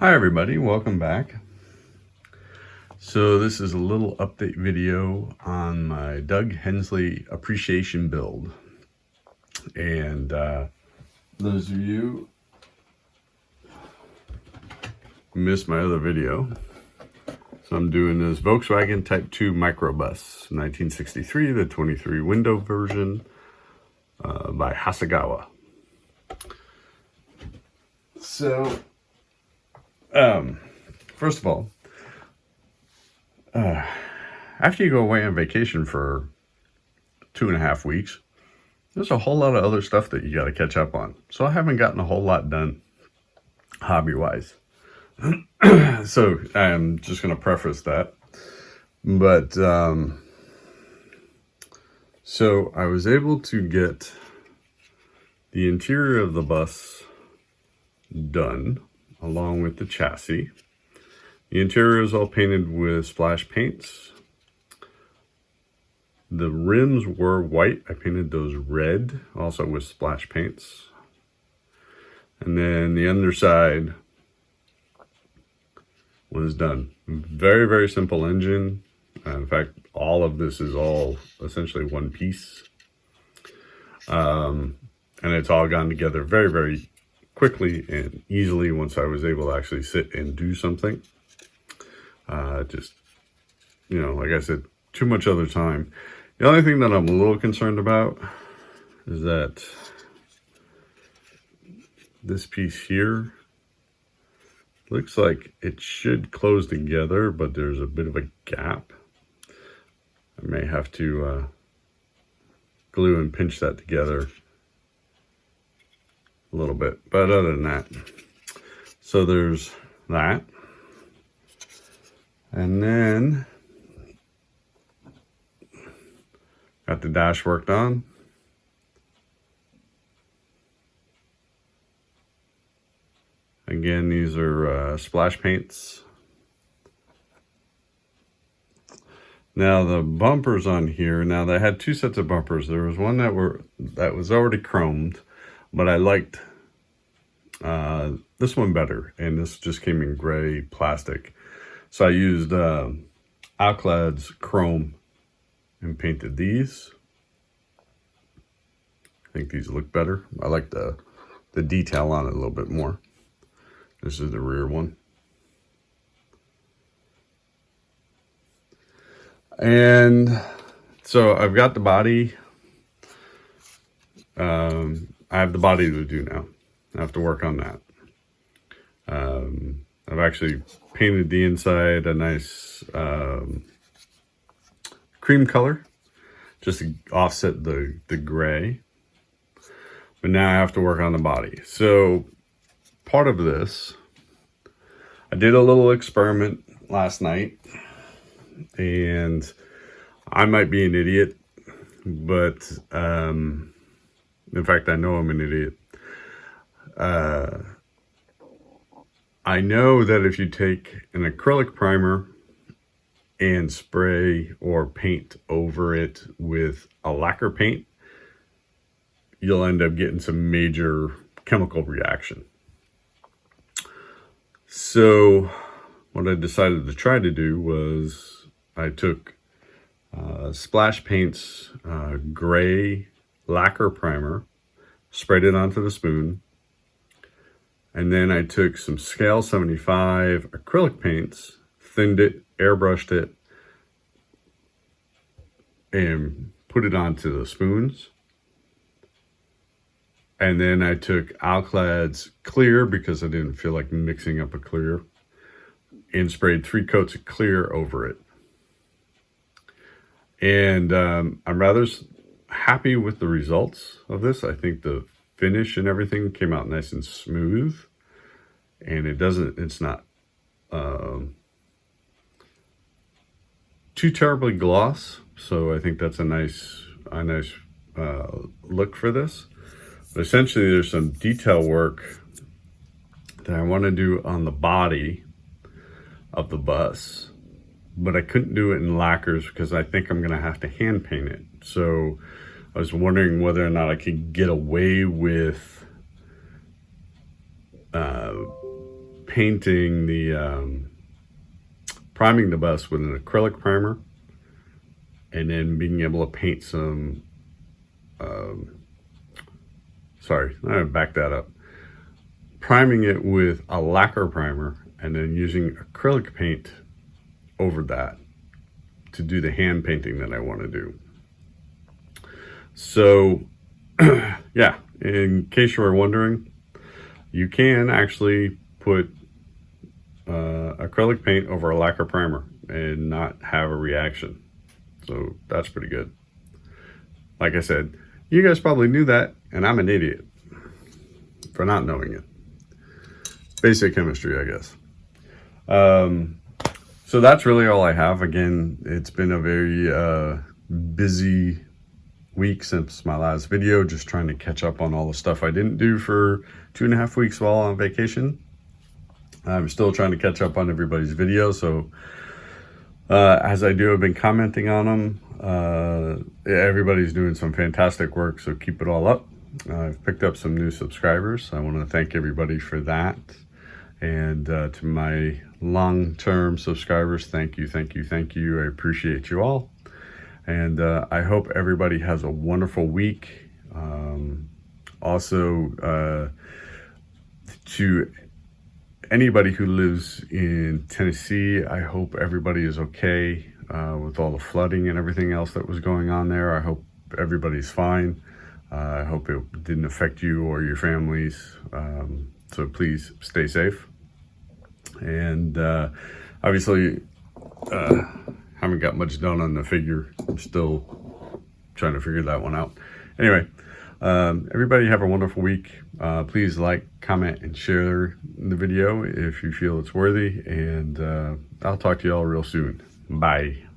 Hi everybody, welcome back. So this is a little update video on my Doug Hensley appreciation build. And those of you who missed my other video, so I'm doing this Volkswagen Type 2 microbus, 1963, the 23 window version by Hasegawa. So first of all, after you go away on vacation for 2.5 weeks, there's a whole lot of other stuff that you got to catch up on. So I haven't gotten a whole lot done hobby-wise. So I'm just going to preface that. But so I was able to get the interior of the bus done along with the chassis. The interior is all painted with splash paints. The rims were white. I painted those red, also with splash paints. And then the underside was done. Very, very simple engine. In fact, all of this is all essentially one piece. And it's all gone together very, very quickly and easily once I was able to actually sit and do something. Just, like I said, too much other time. The only thing that I'm a little concerned about is that this piece here looks like it should close together, but there's a bit of a gap. I may have to glue and pinch that together a little bit, but other than that, so there's that. And then got the dash worked on. Again, these are splash paints. Now the bumpers on here, now they had two sets of bumpers. There was one that was already chromed, but I liked this one better, and this just came in gray plastic. So I used Alclad's chrome and painted these. I think these look better. I like the detail on it a little bit more. This is the rear one. And so I've got the body. I have the body to do now. I have to work on that. I've actually painted the inside a nice cream color, just to offset the gray. But now I have to work on the body. So part of this, I did a little experiment last night, and I might be an idiot, but in fact, I know I'm an idiot. I know that if you take an acrylic primer and spray or paint over it with a lacquer paint, you'll end up getting some major chemical reaction. So what I decided to try to do was I took splash paints, gray lacquer primer, sprayed it onto the spoon, and then I took some Scale 75 acrylic paints, thinned it, airbrushed it, and put it onto the spoons. And then I took Alclad's clear, because I didn't feel like mixing up a clear, and sprayed 3 coats of clear over it. And I'm rather happy with the results of this. I think the finish and everything came out nice and smooth, and it's not too terribly gloss. So I think that's a nice look for this. But essentially there's some detail work that I want to do on the body of the bus, but I couldn't do it in lacquers because I think I'm going to have to hand paint it. So I was wondering whether or not I could get away with painting the, priming the bus with an acrylic primer, and then being able to paint some, sorry, I'm gonna back that up. Priming it with a lacquer primer and then using acrylic paint over that to do the hand painting that I want to do. So yeah, in case you were wondering, you can actually put acrylic paint over a lacquer primer and not have a reaction. So that's pretty good. Like I said, you guys probably knew that, and I'm an idiot for not knowing it. Basic chemistry, I guess. So that's really all I have. Again, it's been a very busy week since my last video, just trying to catch up on all the stuff I didn't do for 2.5 weeks while on vacation. I'm still trying to catch up on everybody's videos, so as I do, I've been commenting on them. Everybody's doing some fantastic work, so keep it all up. I've picked up some new subscribers. I want to thank everybody for that. And to my long-term subscribers, thank you, thank you, thank you. I appreciate you all. And I hope everybody has a wonderful week. Also, to anybody who lives in Tennessee, I hope everybody is okay with all the flooding and everything else that was going on there. I hope everybody's fine. I hope it didn't affect you or your families. So please stay safe. And obviously, haven't got much done on the figure. I'm still trying to figure that one out. Anyway, everybody have a wonderful week. Please like, comment, and share the video if you feel it's worthy. And I'll talk to you all real soon. Bye.